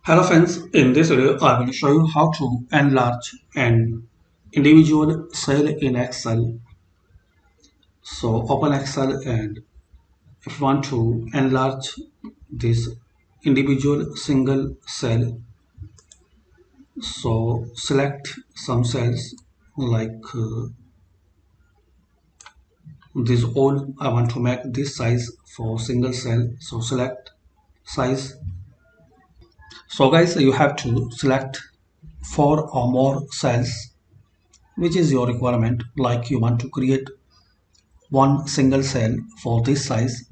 Hello friends, in this video I will show you how to enlarge an individual cell in Excel. So open Excel, and if you want to enlarge this individual single cell, so select some cells like this all. I want to make this size for single cell, so select size. So guys, you have to select 4 or more cells, which is your requirement. Like you want to create one single cell for this size,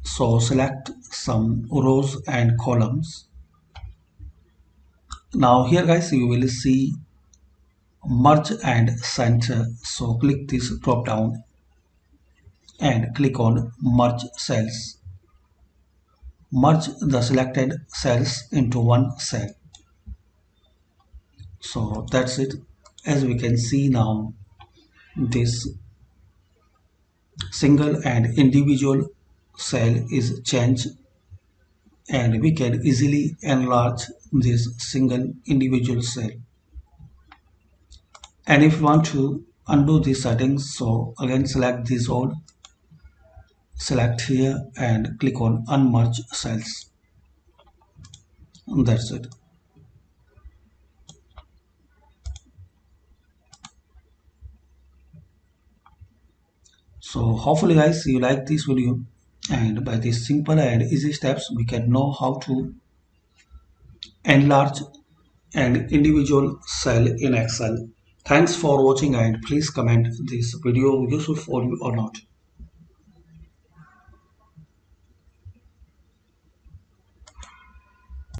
so select some rows and columns. Now here guys, you will see merge and center, so click this drop down and click on merge cells. Merge the selected cells into one cell. So that's it. As we can see now, this single and individual cell is changed, and we can easily enlarge this single individual cell. And if you want to undo these settings, so again select this all, select here and click on unmerge cells. And that's it. So hopefully guys you like this video, and by these simple and easy steps we can know how to enlarge an individual cell in Excel. Thanks for watching, and please comment this video useful for you or not.